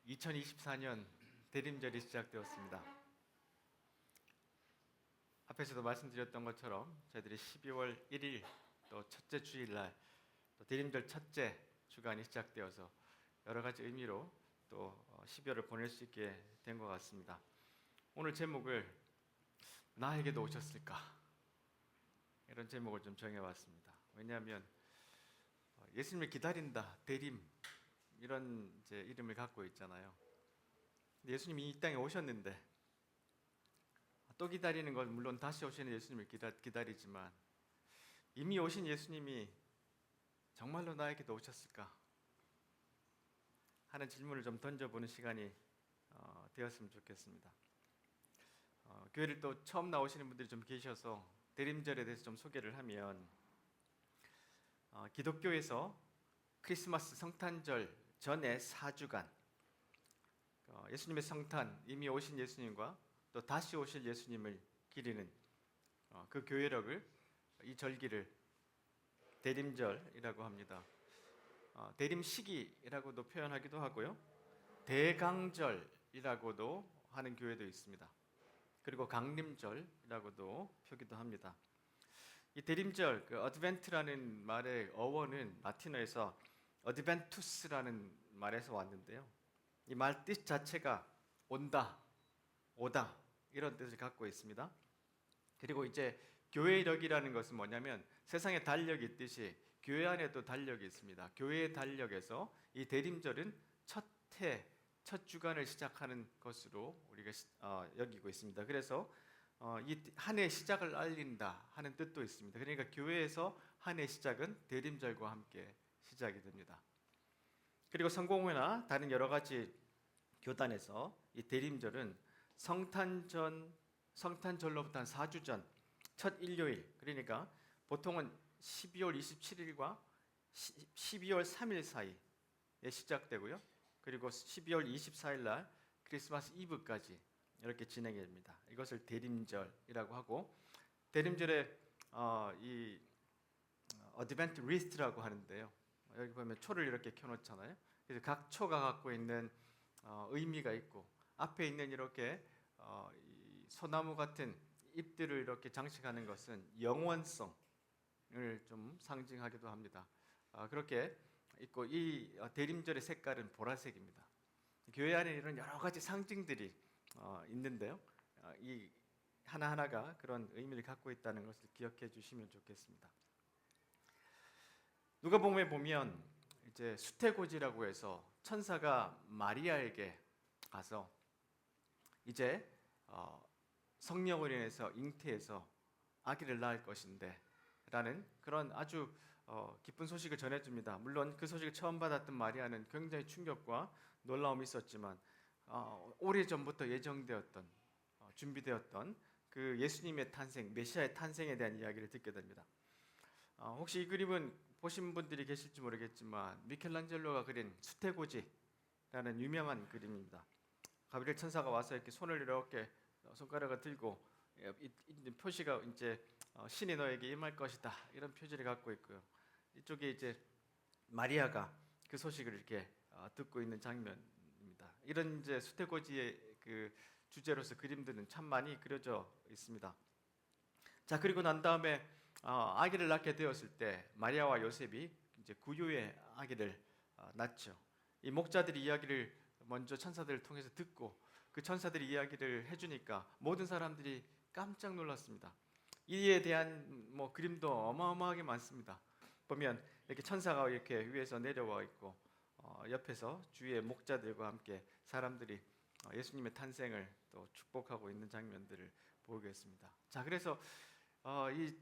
2024년 대림절이 시작되었습니다. 앞에서도 말씀드렸던 것처럼 저희들이 12월 1일 또 첫째 주일날 또 대림절 첫째 주간이 시작되어서 여러 가지 의미로 또 12월을 보낼 수 있게 된 것 같습니다. 오늘 제목을 나에게도 오셨을까? 이런 제목을 좀 정해봤습니다. 왜냐하면 예수님을 기다린다, 대림 이런 이제 이름을 갖고 있잖아요. 예수님이 이 땅에 오셨는데 또 기다리는 건 물론 다시 오시는 예수님을 기다리지만 이미 오신 예수님이 정말로 나에게도 오셨을까 하는 질문을 좀 던져보는 시간이 되었으면 좋겠습니다. 교회를 또 처음 나오시는 분들이 좀 계셔서 대림절에 대해서 좀 소개를 하면 기독교에서 크리스마스 성탄절 전에 4주간 예수님의 성탄, 이미 오신 예수님과 또 다시 오실 예수님을 기리는 그 교회력을, 이 절기를 대림절이라고 합니다. 대림시기라고도 표현하기도 하고요, 대강절이라고도 하는 교회도 있습니다. 그리고 강림절이라고도 표기도 합니다. 이 대림절, 어드벤트라는 말의 어원은 라틴어에서 어드벤투스라는 말에서 왔는데요, 이 말 뜻 자체가 온다, 오다 이런 뜻을 갖고 있습니다. 그리고 이제 교회력이라는 것은 뭐냐면 세상에 달력이 있듯이 교회 안에도 달력이 있습니다. 교회의 달력에서 이 대림절은 첫 주간을 시작하는 것으로 우리가 여기고 있습니다. 그래서 이 한 해 시작을 알린다 하는 뜻도 있습니다. 그러니까 교회에서 한 해 시작은 대림절과 함께 시작이 됩니다. 그리고 성공회나 다른 여러 가지 교단에서 이 대림절은 성탄절로부터 한 4주 전 첫 일요일, 그러니까 보통은 12월 27일과 12월 3일 사이에 시작되고요, 그리고 12월 24일 날 크리스마스 이브까지 이렇게 진행이 됩니다. 이것을 대림절이라고 하고, 대림절에 이 어드벤트 리스트라고 하는데요, 여기 보면 초를 이렇게 켜놓잖아요. 그래서 각 초가 갖고 있는 의미가 있고, 앞에 있는 이렇게 이 소나무 같은 잎들을 이렇게 장식하는 것은 영원성을 좀 상징하기도 합니다. 그렇게 있고, 이 대림절의 색깔은 보라색입니다. 교회 안에 이런 여러 가지 상징들이 있는데요, 이 하나하나가 그런 의미를 갖고 있다는 것을 기억해 주시면 좋겠습니다. 누가복음에 보면 이제 수태고지라고 해서 천사가 마리아에게 가서 이제 성령으로 인해서 잉태해서 아기를 낳을 것인데 라는 그런 아주 기쁜 소식을 전해줍니다. 물론 그 소식을 처음 받았던 마리아는 굉장히 충격과 놀라움이 있었지만 오래전부터 예정되었던 준비되었던 그 예수님의 탄생, 메시아의 탄생에 대한 이야기를 듣게 됩니다. 혹시 이 그림은 보신 분들이 계실지 모르겠지만 미켈란젤로가 그린 수태고지라는 유명한 그림입니다. 가브리엘 천사가 와서 이렇게 손을 이렇게 손가락을 들고 표시가 이제 신이 너에게 임할 것이다 이런 표지를 갖고 있고요, 이쪽에 이제 마리아가 그 소식을 이렇게 듣고 있는 장면입니다. 이런 이제 수태고지의 그 주제로서 그림들은 참 많이 그려져 있습니다. 자, 그리고 난 다음에 아기를 낳게 되었을 때 마리아와 요셉이 이제 구유의 아기를 낳죠. 이 목자들이 이야기를 먼저 천사들을 통해서 듣고 그 천사들이 이야기를 해주니까 모든 사람들이 깜짝 놀랐습니다. 이에 대한 그림도 어마어마하게 많습니다. 보면 이렇게 천사가 이렇게 위에서 내려와 있고 옆에서 주위의 목자들과 함께 사람들이 예수님의 탄생을 또 축복하고 있는 장면들을 보겠습니다. 자, 그래서 이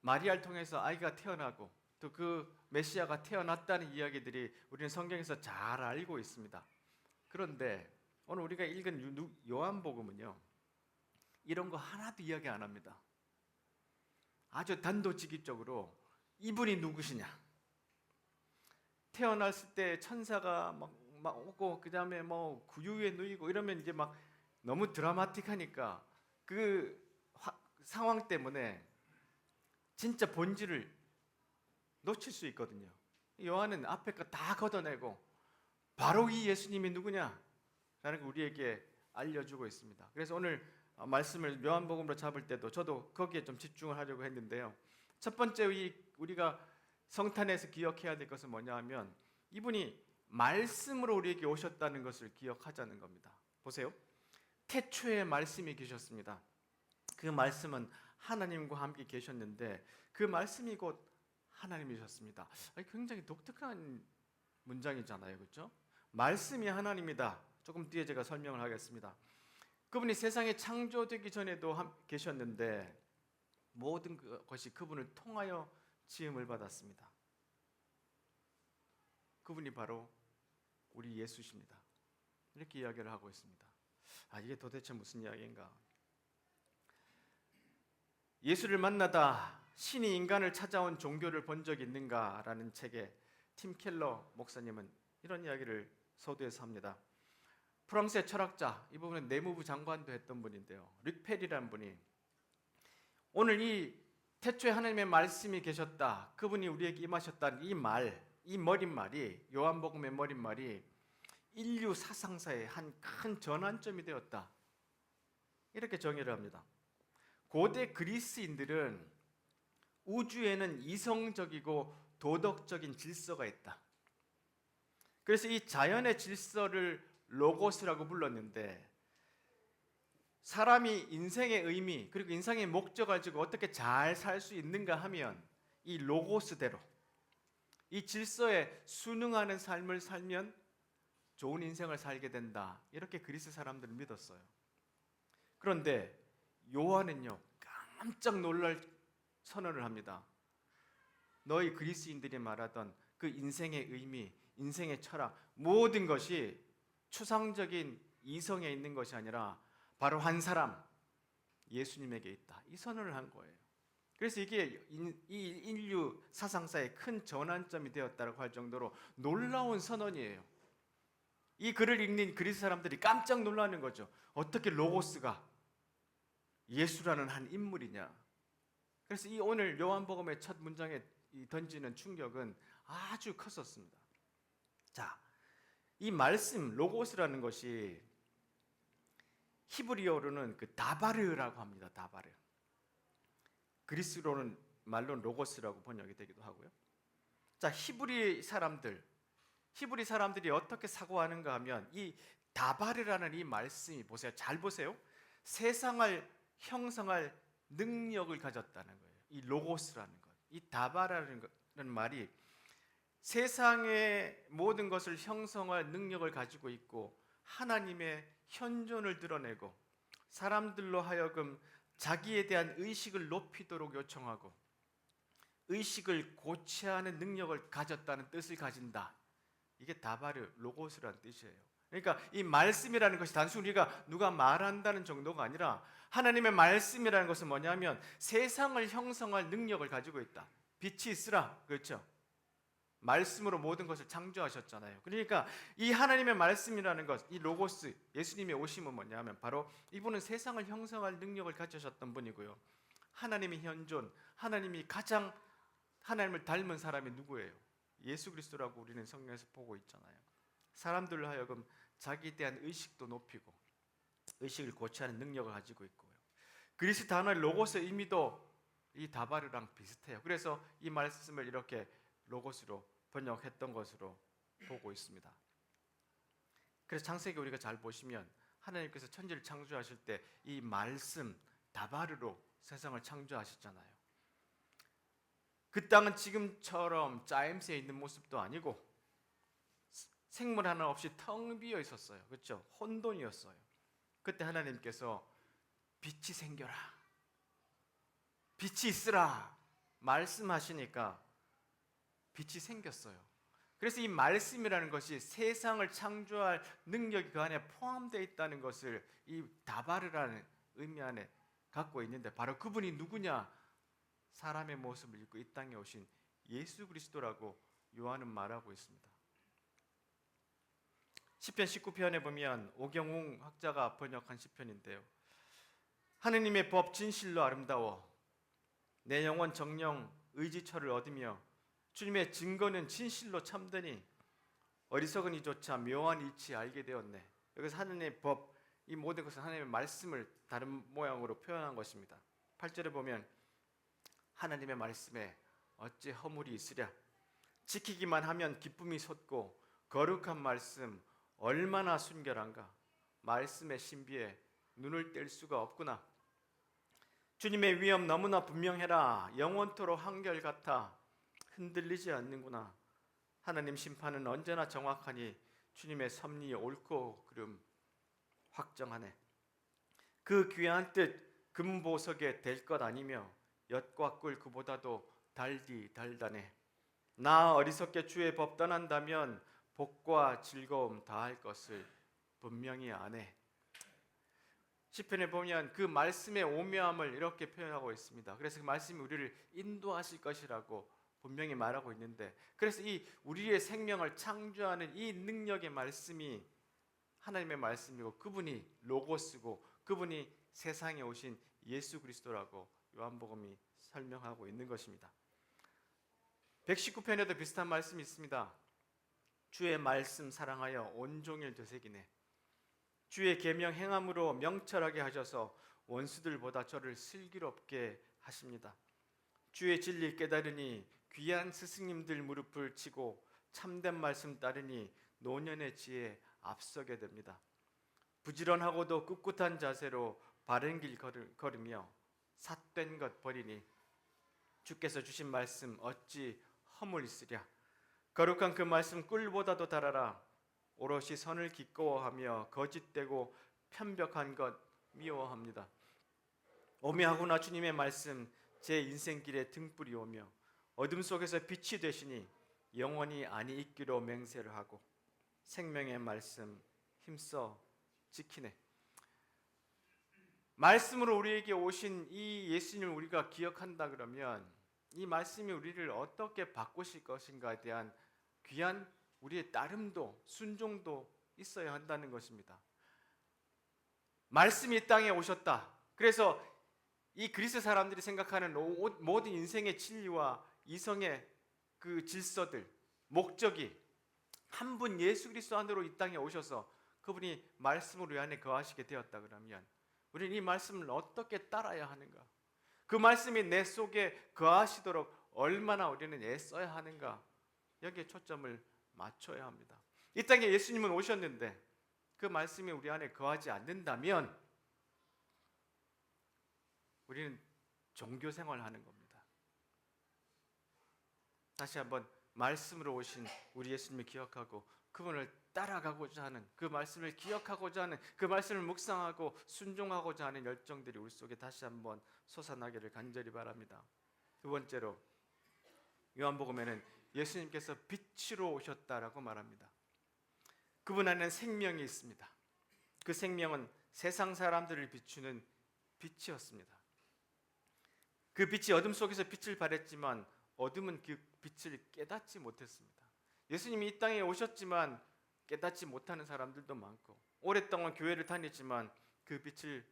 마리아를 통해서 아이가 태어나고 또 그 메시아가 태어났다는 이야기들이 우리는 성경에서 잘 알고 있습니다. 그런데 오늘 우리가 읽은 요한복음은요, 이런 거 하나도 이야기 안 합니다. 아주 단도직입적으로 이분이 누구시냐, 태어났을 때 천사가 막 오고 그 다음에 구유에 누이고 이러면 이제 막 너무 드라마틱하니까 그 상황 때문에 진짜 본질을 놓칠 수 있거든요. 요한은 앞에 거 다 걷어내고 바로 이 예수님이 누구냐, 걸 우리에게 알려주고 있습니다. 그래서 오늘 말씀을 요한복음으로 잡을 때도 저도 거기에 좀 집중을 하려고 했는데요. 첫 번째 우리가 성탄에서 기억해야 될 것은 뭐냐 하면 이분이 말씀으로 우리에게 오셨다는 것을 기억하자는 겁니다. 보세요. 태초에 말씀이 계셨습니다. 그 말씀은 하나님과 함께 계셨는데 그 말씀이 곧 하나님이셨습니다. 굉장히 독특한 문장이잖아요. 그렇죠? 말씀이 하나님이다. 조금 뒤에 제가 설명을 하겠습니다. 그분이 세상에 창조되기 전에도 계셨는데 모든 것이 그분을 통하여 지음을 받았습니다. 그분이 바로 우리 예수십니다. 이렇게 이야기를 하고 있습니다. 이게 도대체 무슨 이야기인가? 예수를 만나다 신이 인간을 찾아온 종교를 본 적이 있는가라는 책에 팀 켈러 목사님은 이런 이야기를 서두에서 합니다. 프랑스의 철학자, 이 부분은 내무부 장관도 했던 분인데요. 릭펠이라는 분이 오늘 이 태초에 하나님의 말씀이 계셨다, 그분이 우리에게 임하셨다는 이 머릿말이, 요한복음의 머릿말이 인류 사상사의 한 큰 전환점이 되었다, 이렇게 정의를 합니다. 고대 그리스인들은 우주에는 이성적이고 도덕적인 질서가 있다. 그래서 이 자연의 질서를 로고스라고 불렀는데, 사람이 인생의 의미 그리고 인생의 목적을 가지고 어떻게 잘 살 수 있는가 하면 이 로고스대로 이 질서에 순응하는 삶을 살면 좋은 인생을 살게 된다, 이렇게 그리스 사람들은 믿었어요. 그런데 요한은요 깜짝 놀랄 선언을 합니다. 너희 그리스인들이 말하던 그 인생의 의미, 인생의 철학, 모든 것이 추상적인 이성에 있는 것이 아니라 바로 한 사람, 예수님에게 있다, 이 선언을 한 거예요. 그래서 이게 이 인류 사상사의 큰 전환점이 되었다고 할 정도로 놀라운 선언이에요. 이 글을 읽는 그리스 사람들이 깜짝 놀라는 거죠. 어떻게 로고스가 예수라는 한 인물이냐. 그래서 이 오늘 요한복음의 첫 문장에 던지는 충격은 아주 컸었습니다. 자, 이 말씀 로고스라는 것이 히브리어로는 그 다바르라고 합니다. 다바르. 그리스로는 말로는 로고스라고 번역이 되기도 하고요. 자, 히브리 사람들이 어떻게 사고하는가 하면 이 다바르라는 이 말씀이, 보세요. 잘 보세요. 세상을 형성할 능력을 가졌다는 거예요. 이 로고스라는 것. 이 다바르라는 말이 세상의 모든 것을 형성할 능력을 가지고 있고 하나님의 현존을 드러내고 사람들로 하여금 자기에 대한 의식을 높이도록 요청하고 의식을 고취하는 능력을 가졌다는 뜻을 가진다. 이게 다바르, 로고스라는 뜻이에요. 그러니까 이 말씀이라는 것이 단순히 우리가 누가 말한다는 정도가 아니라 하나님의 말씀이라는 것은 뭐냐면 세상을 형성할 능력을 가지고 있다. 빛이 있으라, 그렇죠? 말씀으로 모든 것을 창조하셨잖아요. 그러니까 이 하나님의 말씀이라는 것, 이 로고스, 예수님의 오심은 뭐냐면 바로 이분은 세상을 형성할 능력을 가지셨던 분이고요. 하나님의 현존, 하나님이 가장 하나님을 닮은 사람이 누구예요? 예수 그리스도라고 우리는 성경에서 보고 있잖아요. 사람들로 하여금 자기에 대한 의식도 높이고 의식을 고취하는 능력을 가지고 있고요. 그리스 단어의 로고스의 의미도 이 다바르랑 비슷해요. 그래서 이 말씀을 이렇게 로고스로 번역했던 것으로 보고 있습니다. 그래서 창세기 우리가 잘 보시면 하나님께서 천지를 창조하실 때 이 말씀 다바르로 세상을 창조하셨잖아요. 그 땅은 지금처럼 짜임새에 있는 모습도 아니고 생물 하나 없이 텅 비어 있었어요. 그렇죠? 혼돈이었어요. 그때 하나님께서 빛이 생겨라, 빛이 있으라 말씀하시니까 빛이 생겼어요. 그래서 이 말씀이라는 것이 세상을 창조할 능력이 그 안에 포함되어 있다는 것을 이 다바르라는 의미 안에 갖고 있는데 바로 그분이 누구냐? 사람의 모습을 입고 이 땅에 오신 예수 그리스도라고 요한은 말하고 있습니다. 시편 19편에 보면 오경웅 학자가 번역한 시편인데요. 하느님의 법 진실로 아름다워 내 영혼 정령 의지처를 얻으며 주님의 증거는 진실로 참되니 어리석은 이조차 묘한 이치 알게 되었네. 여기서 하나님의 법, 이 모든 것은 하나님의 말씀을 다른 모양으로 표현한 것입니다. 8절에 보면 하나님의 말씀에 어찌 허물이 있으랴. 지키기만 하면 기쁨이 솟고 거룩한 말씀 얼마나 순결한가. 말씀의 신비에 눈을 뗄 수가 없구나. 주님의 위엄 너무나 분명해라. 영원토록 한결같아. 흔들리지 않는구나. 하나님 심판은 언제나 정확하니 주님의 섭리 옳고 그름 확정하네. 그 귀한 뜻 금보석에 될 것 아니며 엿과 꿀 그보다도 달디 달다네. 나 어리석게 주의 법 떠난다면 복과 즐거움 다할 것을 분명히 아네. 시편에 보면 그 말씀의 오묘함을 이렇게 표현하고 있습니다. 그래서 그 말씀이 우리를 인도하실 것이라고 분명히 말하고 있는데, 그래서 이 우리의 생명을 창조하는 이 능력의 말씀이 하나님의 말씀이고 그분이 로고스고 그분이 세상에 오신 예수 그리스도라고 요한복음이 설명하고 있는 것입니다. 119편에도 비슷한 말씀이 있습니다. 주의 말씀 사랑하여 온종일 되새기네. 주의 계명 행함으로 명철하게 하셔서 원수들보다 저를 슬기롭게 하십니다. 주의 진리 깨달으니 귀한 스승님들 무릎을 치고 참된 말씀 따르니 노년의 지혜 앞서게 됩니다. 부지런하고도 꿋꿋한 자세로 바른 길 걸으며 삿된 것 버리니 주께서 주신 말씀 어찌 허물 있으랴. 거룩한 그 말씀 꿀보다도 달아라. 오롯이 선을 기꺼워하며 거짓되고 편벽한 것 미워합니다. 오묘하구나. 주님의 말씀 제 인생길에 등불이 오며 어둠 속에서 빛이 되시니 영원히 안이 있기로 맹세를 하고 생명의 말씀 힘써 지키네. 말씀으로 우리에게 오신 이 예수님을 우리가 기억한다 그러면 이 말씀이 우리를 어떻게 바꾸실 것인가에 대한 귀한 우리의 따름도 순종도 있어야 한다는 것입니다. 말씀이 이 땅에 오셨다. 그래서 이 그리스 사람들이 생각하는 모든 인생의 진리와 이성의 그 질서들, 목적이 한 분 예수 그리스도 안으로 이 땅에 오셔서 그분이 말씀으로 우리 안에 거하시게 되었다 그러면 우리는 이 말씀을 어떻게 따라야 하는가? 그 말씀이 내 속에 거하시도록 얼마나 우리는 애써야 하는가? 여기에 초점을 맞춰야 합니다. 이 땅에 예수님은 오셨는데 그 말씀이 우리 안에 거하지 않는다면 우리는 종교 생활하는 겁니다. 다시 한번 말씀으로 오신 우리 예수님을 기억하고 그분을 따라가고자 하는, 그 말씀을 기억하고자 하는, 그 말씀을 묵상하고 순종하고자 하는 열정들이 우리 속에 다시 한번 솟아나기를 간절히 바랍니다. 두 번째로 요한복음에는 예수님께서 빛으로 오셨다라고 말합니다. 그분 안에는 생명이 있습니다. 그 생명은 세상 사람들을 비추는 빛이었습니다. 그 빛이 어둠 속에서 빛을 발했지만 어둠은 그 빛을 깨닫지 못했습니다. 예수님이 이 땅에 오셨지만 깨닫지 못하는 사람들도 많고 오랫동안 교회를 다녔지만 그 빛을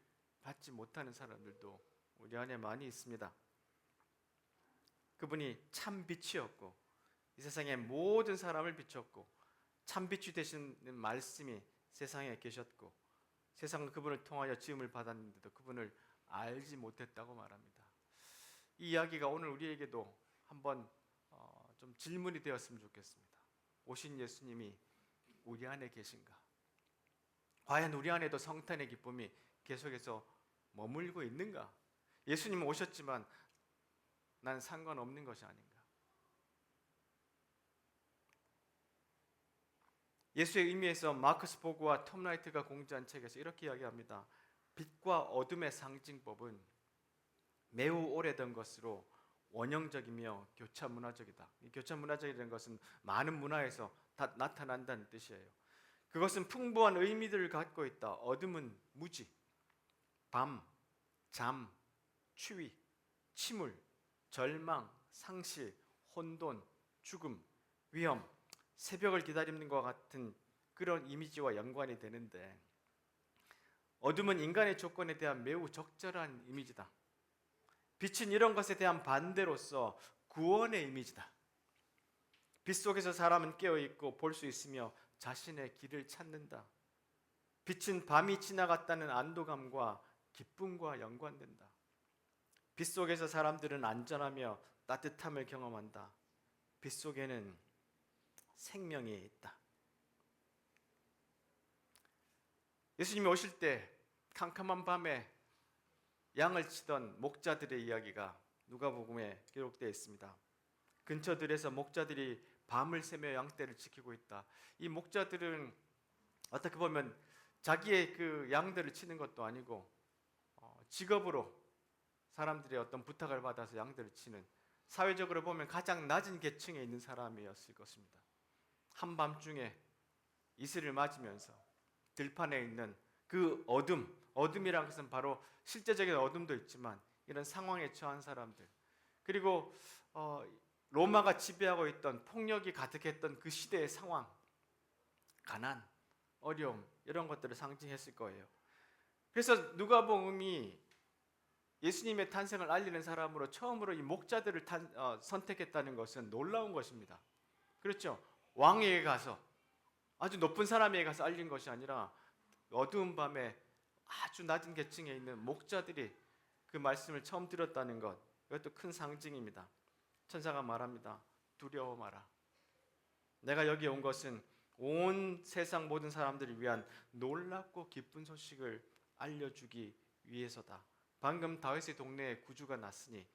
받지 못하는 사람들도 우리 안에 많이 있습니다. 그분이 참 빛이었고 이 세상의 모든 사람을 비췄고 참 빛이 되시는 말씀이 세상에 계셨고 세상은 그분을 통하여 지음을 받았는데도 그분을 알지 못했다고 말합니다. 이 이야기가 오늘 우리에게도 한번 좀 질문이 되었으면 좋겠습니다. 오신 예수님이 우리 안에 계신가? 과연 우리 안에도 성탄의 기쁨이 계속해서 머물고 있는가? 예수님은 오셨지만 난 상관없는 것이 아닌가? 예수의 의미에서 마커스 보그와 톰 라이트가 공지한 책에서 이렇게 이야기합니다. 빛과 어둠의 상징법은 매우 오래된 것으로 원형적이며 교차문화적이다. 이 교차문화적이라는 것은 많은 문화에서 다 나타난다는 뜻이에요. 그것은 풍부한 의미들을 갖고 있다. 어둠은 무지, 밤, 잠, 추위, 침울, 절망, 상실, 혼돈, 죽음, 위험, 새벽을 기다리는 것과 같은 그런 이미지와 연관이 되는데 어둠은 인간의 조건에 대한 매우 적절한 이미지다. 빛은 이런 것에 대한 반대로서 구원의 이미지다. 빛 속에서 사람은 깨어있고 볼 수 있으며 자신의 길을 찾는다. 빛은 밤이 지나갔다는 안도감과 기쁨과 연관된다. 빛 속에서 사람들은 안전하며 따뜻함을 경험한다. 빛 속에는 생명이 있다. 예수님이 오실 때 캄캄한 밤에 양을 치던 목자들의 이야기가 누가복음에 기록되어 있습니다. 근처들에서 목자들이 밤을 새며 양떼를 지키고 있다. 이 목자들은 어떻게 보면 자기의 그 양들을 치는 것도 아니고 직업으로 사람들의 어떤 부탁을 받아서 양들을 치는, 사회적으로 보면 가장 낮은 계층에 있는 사람이었을 것입니다. 한밤중에 이슬을 맞으면서 들판에 있는 그 어둠이라는 것은 바로 실제적인 어둠도 있지만 이런 상황에 처한 사람들, 그리고 로마가 지배하고 있던 폭력이 가득했던 그 시대의 상황, 가난, 어려움, 이런 것들을 상징했을 거예요. 그래서 누가복음이 예수님의 탄생을 알리는 사람으로 처음으로 이 목자들을 선택했다는 것은 놀라운 것입니다. 그렇죠? 왕에게 가서, 아주 높은 사람에게 가서 알린 것이 아니라 어두운 밤에 아주 낮은 계층에 있는 목자들이 그 말씀을 처음 들었다는 것, 이것도 큰 상징입니다. 천사가 말합니다. 두려워 마라. 내가 여기 온 것은 온 세상 모든 사람들을 위한 놀랍고 기쁜 소식을 알려주기 위해서다. 방금 다윗의 동네에 구주가 났으니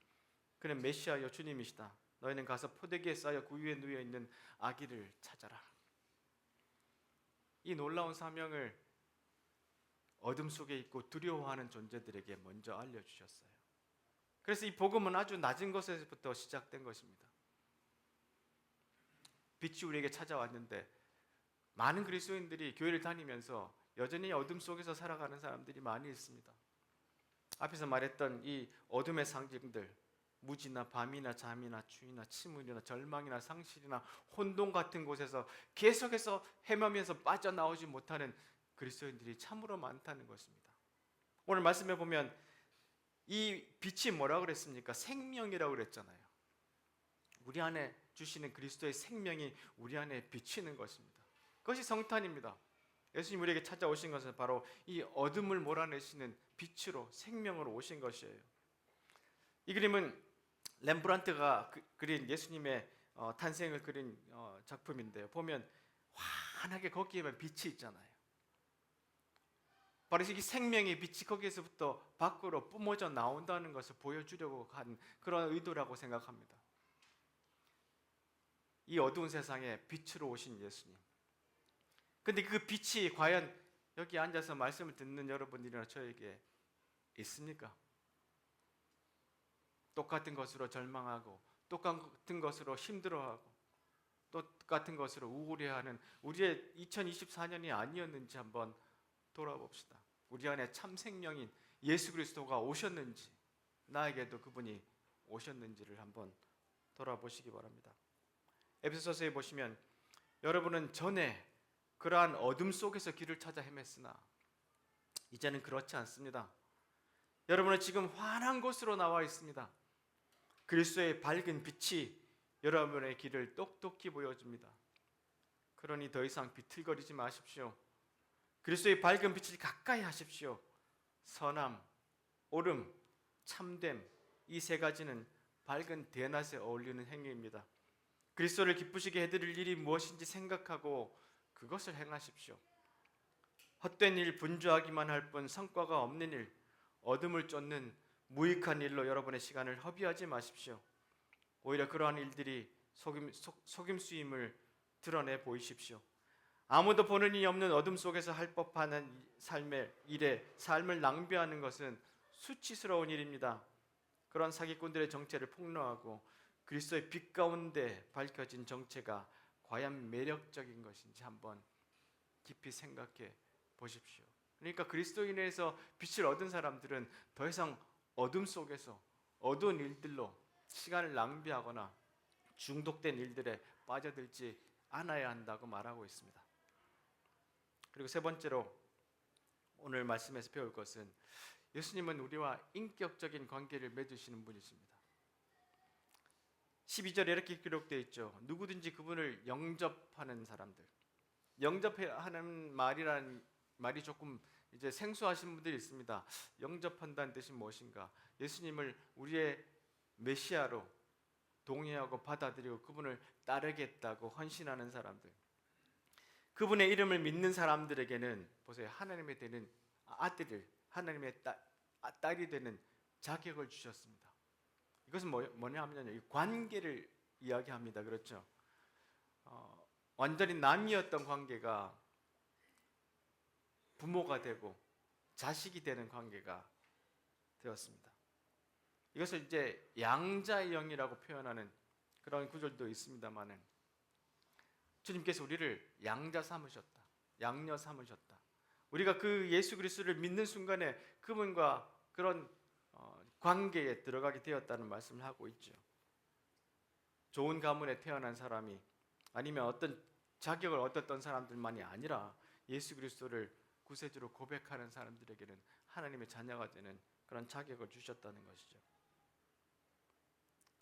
그는 메시아여 주님이시다. 너희는 가서 포대기에 쌓여 그 위에 누워 있는 아기를 찾아라. 이 놀라운 사명을 어둠 속에 있고 두려워하는 존재들에게 먼저 알려주셨어요. 그래서 이 복음은 아주 낮은 것에서부터 시작된 것입니다. 빛이 우리에게 찾아왔는데 많은 그리스도인들이 교회를 다니면서 여전히 어둠 속에서 살아가는 사람들이 많이 있습니다. 앞에서 말했던 이 어둠의 상징들, 무지나 밤이나 잠이나 추위나 침울이나 절망이나 상실이나 혼돈 같은 곳에서 계속해서 헤매면서 빠져나오지 못하는 그리스도인들이 참으로 많다는 것입니다. 오늘 말씀해 보면 이 빛이 뭐라고 그랬습니까? 생명이라고 그랬잖아요. 우리 안에 주시는 그리스도의 생명이 우리 안에 비치는 것입니다. 그것이 성탄입니다. 예수님 우리에게 찾아오신 것은 바로 이 어둠을 몰아내시는 빛으로, 생명으로 오신 것이에요. 이 그림은 렘브란트가 그린 예수님의 탄생을 그린 작품인데요. 보면 환하게 거기에만 빛이 있잖아요. 바로 이 생명의 빛이 거기에서부터 밖으로 뿜어져 나온다는 것을 보여주려고 한 그런 의도라고 생각합니다. 이 어두운 세상에 빛으로 오신 예수님. 근데 그 빛이 과연 여기 앉아서 말씀을 듣는 여러분들이나 저에게 있습니까? 똑같은 것으로 절망하고 똑같은 것으로 힘들어하고 똑같은 것으로 우울해하는 우리의 2024년이 아니었는지 한번 돌아봅시다. 우리 안에 참 생명인 예수 그리스도가 오셨는지, 나에게도 그분이 오셨는지를 한번 돌아보시기 바랍니다. 에베소서에 보시면 여러분은 전에 그러한 어둠 속에서 길을 찾아 헤맸으나 이제는 그렇지 않습니다. 여러분은 지금 환한 곳으로 나와 있습니다. 그리스도의 밝은 빛이 여러분의 길을 똑똑히 보여줍니다. 그러니 더 이상 비틀거리지 마십시오. 그리스도의 밝은 빛을 가까이 하십시오. 선함, 옳음, 참됨, 이 세 가지는 밝은 대낮에 어울리는 행위입니다. 그리스도를 기쁘시게 해드릴 일이 무엇인지 생각하고 그것을 행하십시오. 헛된 일, 분주하기만 할 뿐 성과가 없는 일, 어둠을 쫓는 무익한 일로 여러분의 시간을 허비하지 마십시오. 오히려 그러한 일들이 속임수임을 드러내 보이십시오. 아무도 보는 이 없는 어둠 속에서 할 법한 삶을 낭비하는 것은 수치스러운 일입니다. 그런 사기꾼들의 정체를 폭로하고 그리스도의 빛 가운데 밝혀진 정체가 과연 매력적인 것인지 한번 깊이 생각해 보십시오. 그러니까 그리스도인에서 빛을 얻은 사람들은 더 이상 어둠 속에서 어두운 일들로 시간을 낭비하거나 중독된 일들에 빠져들지 않아야 한다고 말하고 있습니다. 그리고 세 번째로 오늘 말씀에서 배울 것은 예수님은 우리와 인격적인 관계를 맺으시는 분이십니다. 12절에 이렇게 기록되어 있죠. 누구든지 그분을 영접하는 사람들. 영접하는 말이라는 말이 조금 이제 생소하신 분들이 있습니다. 영접한다는 뜻이 무엇인가? 예수님을 우리의 메시아로 동의하고 받아들이고 그분을 따르겠다고 헌신하는 사람들, 그분의 이름을 믿는 사람들에게는 보세요, 하나님의 되는 아들을, 하나님의 딸이 되는 자격을 주셨습니다. 이것은 뭐냐 하면요, 이 관계를 이야기합니다. 그렇죠? 완전히 남이었던 관계가 부모가 되고 자식이 되는 관계가 되었습니다. 이것을 이제 양자의 영이라고 표현하는 그런 구절도 있습니다만은, 주님께서 우리를 양자 삼으셨다, 양녀 삼으셨다. 우리가 그 예수 그리스도를 믿는 순간에 그분과 그런 관계에 들어가게 되었다는 말씀을 하고 있죠. 좋은 가문에 태어난 사람이 아니면 어떤 자격을 얻었던 사람들만이 아니라 예수 그리스도를 구세주로 고백하는 사람들에게는 하나님의 자녀가 되는 그런 자격을 주셨다는 것이죠.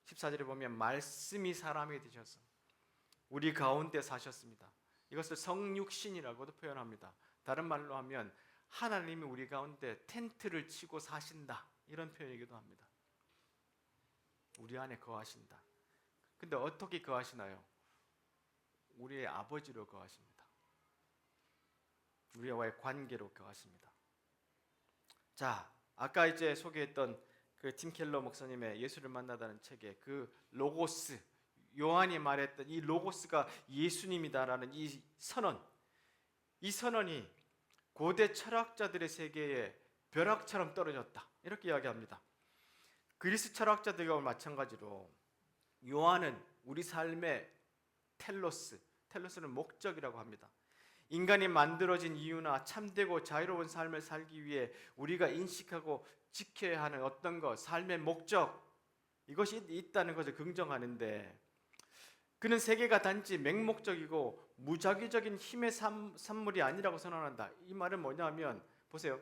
14절에 보면 말씀이 사람이 되셔서 우리 가운데 사셨습니다. 이것을 성육신이라고도 표현합니다. 다른 말로 하면 하나님이 우리 가운데 텐트를 치고 사신다, 이런 표현이기도 합니다. 우리 안에 거하신다. 근데 어떻게 거하시나요? 우리의 아버지로 거하십니다. 우리와의 관계로 거하십니다. 자, 아까 이제 소개했던 그 팀 켈러 목사님의 예수를 만나다는 책에 그 로고스, 요한이 말했던 이 로고스가 예수님이다라는 이 선언, 이 선언이 고대 철학자들의 세계에 벼락처럼 떨어졌다, 이렇게 이야기합니다. 그리스 철학자들과 마찬가지로 요한은 우리 삶의 텔로스는 목적이라고 합니다. 인간이 만들어진 이유나 참되고 자유로운 삶을 살기 위해 우리가 인식하고 지켜야 하는 어떤 것, 삶의 목적, 이것이 있다는 것을 긍정하는데, 그는 세계가 단지 맹목적이고 무작위적인 힘의 산물이 아니라고 선언한다. 이 말은 뭐냐면, 보세요,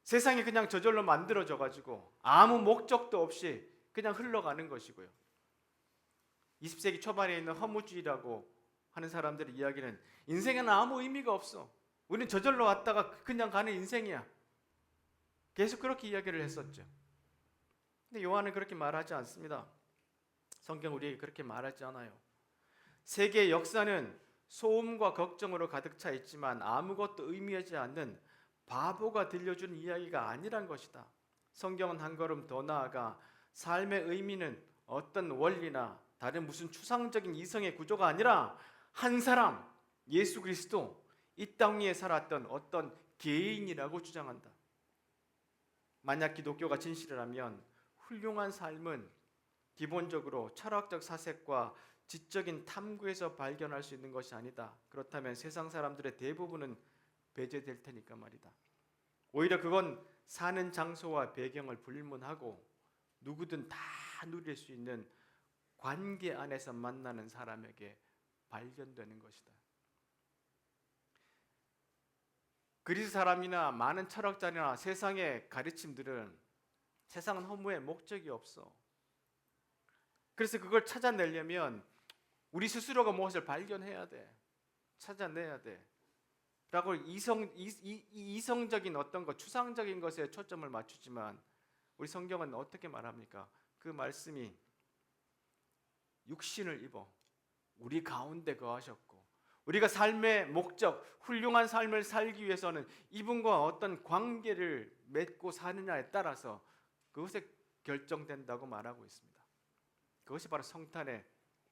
세상이 그냥 저절로 만들어져 가지고 아무 목적도 없이 그냥 흘러가는 것이고요. 20세기 초반에 있는 허무주의라고 하는 사람들의 이야기는 인생에는 아무 의미가 없어, 우리는 저절로 왔다가 그냥 가는 인생이야, 계속 그렇게 이야기를 했었죠. 근데 요한은 그렇게 말하지 않습니다. 성경 우리에게 그렇게 말하지 않아요. 세계의 역사는 소음과 걱정으로 가득 차 있지만 아무것도 의미하지 않는 바보가 들려준 이야기가 아니란 것이다. 성경은 한 걸음 더 나아가 삶의 의미는 어떤 원리나 다른 무슨 추상적인 이성의 구조가 아니라 한 사람, 예수 그리스도, 이 땅 위에 살았던 어떤 개인이라고 주장한다. 만약 기독교가 진실이라면 훌륭한 삶은 기본적으로 철학적 사색과 지적인 탐구에서 발견할 수 있는 것이 아니다. 그렇다면 세상 사람들의 대부분은 배제될 테니까 말이다. 오히려 그건 사는 장소와 배경을 불문하고 누구든 다 누릴 수 있는 관계 안에서 만나는 사람에게 발견되는 것이다. 그리스 사람이나 많은 철학자나 세상의 가르침들은 세상은 허무에 목적이 없어. 그래서 그걸 찾아내려면 우리 스스로가 무엇을 발견해야 돼, 찾아내야 돼 라고 이성적인 어떤 것, 추상적인 것에 초점을 맞추지만 우리 성경은 어떻게 말합니까? 그 말씀이 육신을 입어 우리 가운데 거하셨고, 우리가 삶의 목적, 훌륭한 삶을 살기 위해서는 이분과 어떤 관계를 맺고 사느냐에 따라서 그것에 결정된다고 말하고 있습니다. 그것이 바로 성탄의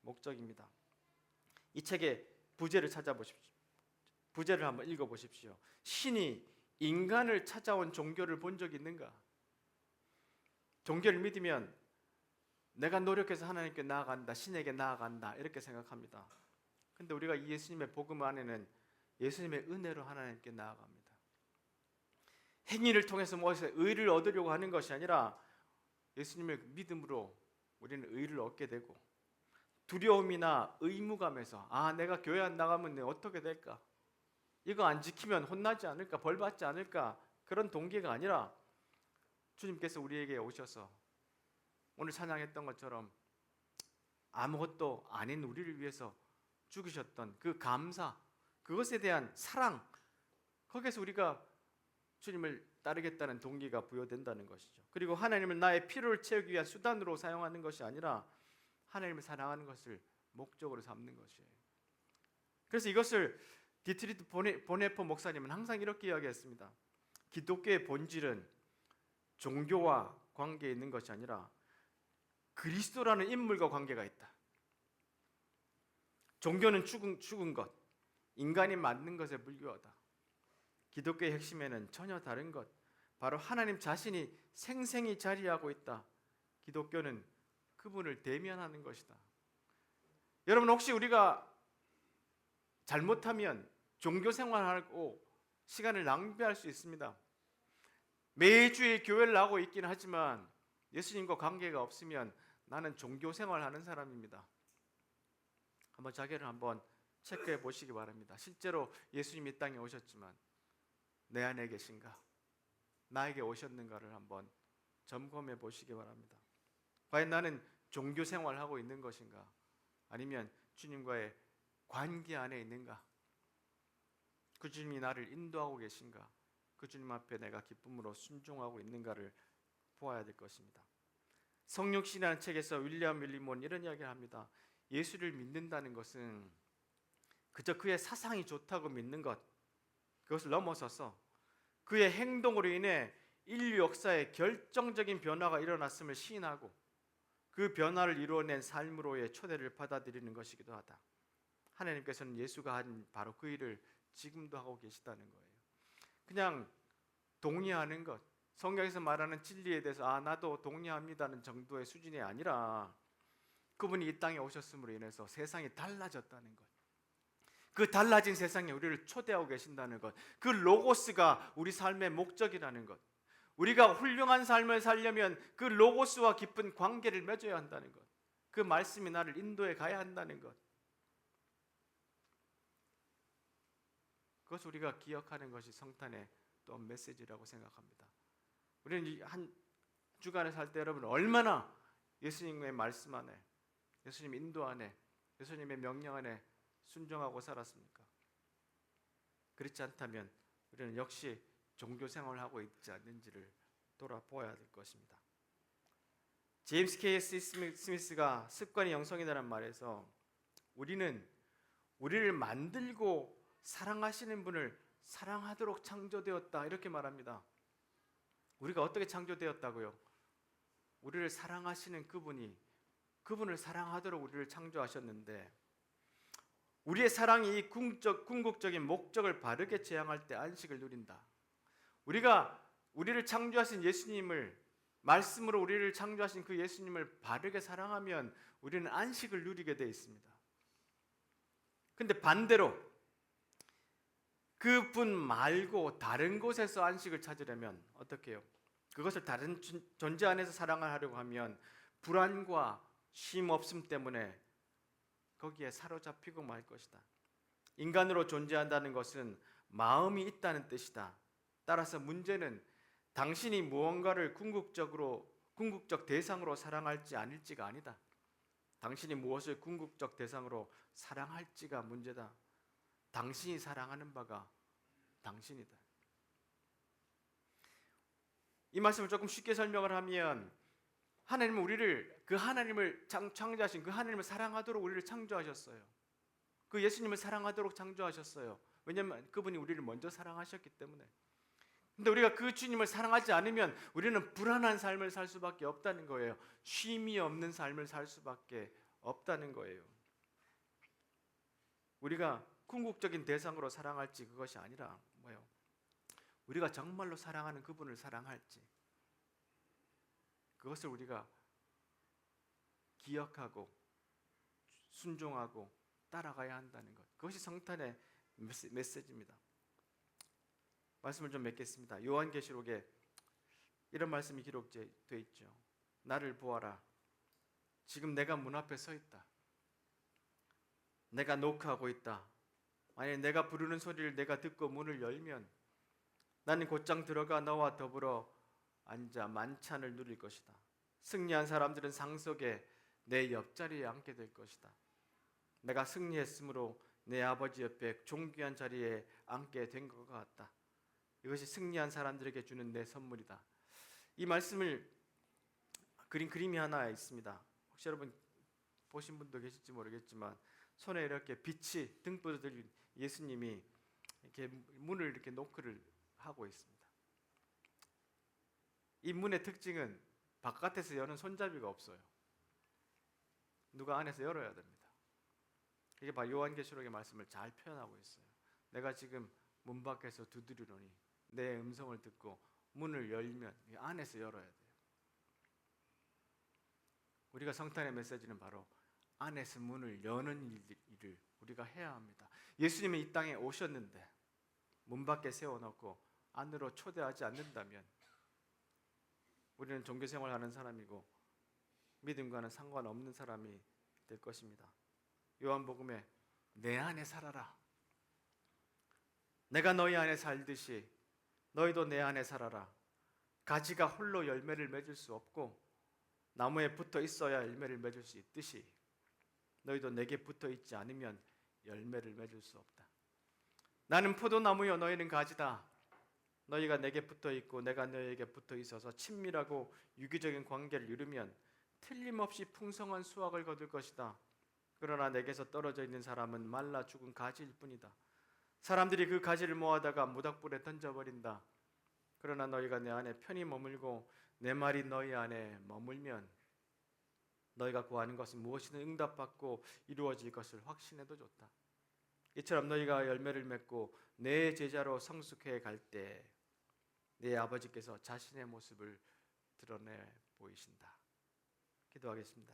목적입니다. 이 책의 부제를 찾아보십시오. 부제를 한번 읽어보십시오. 신이 인간을 찾아온 종교를 본 적 있는가? 종교를 믿으면 내가 노력해서 하나님께 나아간다, 신에게 나아간다, 이렇게 생각합니다. 근데 우리가 이 예수님의 복음 안에는 예수님의 은혜로 하나님께 나아갑니다. 행위를 통해서 무엇을 의를 얻으려고 하는 것이 아니라 예수님의 믿음으로 우리는 의를 얻게 되고, 두려움이나 의무감에서 내가 교회 안 나가면 어떻게 될까? 이거 안 지키면 혼나지 않을까? 벌 받지 않을까? 그런 동기가 아니라 주님께서 우리에게 오셔서 오늘 찬양했던 것처럼 아무것도 아닌 우리를 위해서 죽으셨던 그 감사, 그것에 대한 사랑, 거기에서 우리가 주님을 따르겠다는 동기가 부여된다는 것이죠. 그리고 하나님을 나의 필요를 채우기 위한 수단으로 사용하는 것이 아니라 하나님을 사랑하는 것을 목적으로 삼는 것이에요. 그래서 이것을 디트리트 보네퍼 목사님은 항상 이렇게 이야기했습니다. 기독교의 본질은 종교와 관계에 있는 것이 아니라 그리스도라는 인물과 관계가 있다. 종교는 죽은 것, 인간이 만든 것에 불교하다. 기독교의 핵심에는 전혀 다른 것, 바로 하나님 자신이 생생히 자리하고 있다. 기독교는 그분을 대면하는 것이다. 여러분, 혹시 우리가 잘못하면 종교 생활하고 시간을 낭비할 수 있습니다. 매주일 교회를 하고 있긴 하지만 예수님과 관계가 없으면 나는 종교 생활하는 사람입니다. 한번 자기를 한번 체크해 보시기 바랍니다. 실제로 예수님이 이 땅에 오셨지만 내 안에 계신가? 나에게 오셨는가를 한번 점검해 보시기 바랍니다. 과연 나는 종교 생활하고 있는 것인가? 아니면 주님과의 관계 안에 있는가? 그 주님이 나를 인도하고 계신가? 그 주님 앞에 내가 기쁨으로 순종하고 있는가를 보아야 될 것입니다. 성육신이라는 책에서 윌리엄 윌리몬 이런 이야기를 합니다. 예수를 믿는다는 것은 그저 그의 사상이 좋다고 믿는 것, 그것을 넘어서서 그의 행동으로 인해 인류 역사에 결정적인 변화가 일어났음을 시인하고 그 변화를 이루어낸 삶으로의 초대를 받아들이는 것이기도 하다. 하나님께서는 예수가 한 바로 그 일을 지금도 하고 계시다는 거예요. 그냥 동의하는 것, 성경에서 말하는 진리에 대해서 나도 동의합니다는 정도의 수준이 아니라 그분이 이 땅에 오셨음으로 인해서 세상이 달라졌다는 것, 그 달라진 세상에 우리를 초대하고 계신다는 것, 그 로고스가 우리 삶의 목적이라는 것, 우리가 훌륭한 삶을 살려면 그 로고스와 깊은 관계를 맺어야 한다는 것, 그 말씀이 나를 인도해 가야 한다는 것, 그것을 우리가 기억하는 것이 성탄의 또 메시지라고 생각합니다. 우리는 한 주간에 살 때 여러분 얼마나 예수님의 말씀 안에, 예수님 인도 안에, 예수님의 명령 안에 순종하고 살았습니까? 그렇지 않다면 우리는 역시 종교 생활을 하고 있지 않는지를 돌아보아야 될 것입니다. 제임스 K.S. 스미스가 습관이 영성이라는 말에서 우리는 우리를 만들고 사랑하시는 분을 사랑하도록 창조되었다 이렇게 말합니다. 우리가 어떻게 창조되었다고요? 우리를 사랑하시는 그분을 사랑하도록 우리를 창조하셨는데 우리의 사랑이 이 궁극적인 목적을 바르게 지향할 때 안식을 누린다. 우리가 우리를 창조하신 예수님을, 말씀으로 우리를 창조하신 그 예수님을 바르게 사랑하면 우리는 안식을 누리게 되어 있습니다. 근데 반대로 그분 말고 다른 곳에서 안식을 찾으려면 어떻게 해요? 그것을 다른 존재 안에서 사랑을 하려고 하면 불안과 쉼 없음 때문에 거기에 사로잡히고 말 것이다. 인간으로 존재한다는 것은 마음이 있다는 뜻이다. 따라서 문제는 당신이 무언가를 궁극적 대상으로 사랑할지 아닐지가 아니다. 당신이 무엇을 궁극적 대상으로 사랑할지가 문제다. 당신이 사랑하는 바가 당신이다. 이 말씀을 조금 쉽게 설명을 하면 하나님은 우리를, 그 하나님을 창조하신 그 하나님을 사랑하도록 우리를 창조하셨어요. 그 예수님을 사랑하도록 창조하셨어요. 왜냐하면 그분이 우리를 먼저 사랑하셨기 때문에. 근데 우리가 그 주님을 사랑하지 않으면 우리는 불안한 삶을 살 수밖에 없다는 거예요. 쉼이 없는 삶을 살 수밖에 없다는 거예요. 우리가 궁극적인 대상으로 사랑할지 그것이 아니라 뭐예요? 우리가 정말로 사랑하는 그분을 사랑할지, 그것을 우리가 기억하고 순종하고 따라가야 한다는 것, 그것이 성탄의 메시지입니다. 말씀을 좀 맺겠습니다. 요한계시록에 이런 말씀이 기록되어 있죠. 나를 보아라. 지금 내가 문 앞에 서 있다. 내가 노크하고 있다. 만약 내가 부르는 소리를 내가 듣고 문을 열면 나는 곧장 들어가 너와 더불어 앉아 만찬을 누릴 것이다. 승리한 사람들은 상속에 내 옆자리에 앉게 될 것이다. 내가 승리했으므로 내 아버지 옆에 존귀한 자리에 앉게 된 것 같다. 이것이 승리한 사람들에게 주는 내 선물이다. 이 말씀을 그린 그림이 하나 있습니다. 혹시 여러분 보신 분도 계실지 모르겠지만 손에 이렇게 빛이 등불을 들린 예수님이 이렇게 문을 이렇게 노크를 하고 있습니다. 이 문의 특징은 바깥에서 여는 손잡이가 없어요. 누가 안에서 열어야 됩니다. 이게 바로 요한계시록의 말씀을 잘 표현하고 있어요. 내가 지금 문 밖에서 두드리노니 내 음성을 듣고 문을 열면 안에서 열어야 돼요. 우리가 성탄의 메시지는 바로 안에서 문을 여는 일을 우리가 해야 합니다. 예수님이 이 땅에 오셨는데 문 밖에 세워놓고 안으로 초대하지 않는다면 우리는 종교생활하는 사람이고 믿음과는 상관없는 사람이 될 것입니다. 요한복음에 내 안에 살아라. 내가 너희 안에 살듯이 너희도 내 안에 살아라. 가지가 홀로 열매를 맺을 수 없고 나무에 붙어 있어야 열매를 맺을 수 있듯이 너희도 내게 붙어 있지 않으면 열매를 맺을 수 없다. 나는 포도나무요 너희는 가지다. 너희가 내게 붙어 있고 내가 너희에게 붙어 있어서 친밀하고 유기적인 관계를 이루면 틀림없이 풍성한 수확을 거둘 것이다. 그러나 내게서 떨어져 있는 사람은 말라 죽은 가지일 뿐이다. 사람들이 그 가지를 모아다가 모닥불에 던져버린다. 그러나 너희가 내 안에 편히 머물고 내 말이 너희 안에 머물면 너희가 구하는 것은 무엇이든 응답받고 이루어질 것을 확신해도 좋다. 이처럼 너희가 열매를 맺고 내 제자로 성숙해 갈 때 내 아버지께서 자신의 모습을 드러내 보이신다. 기도하겠습니다.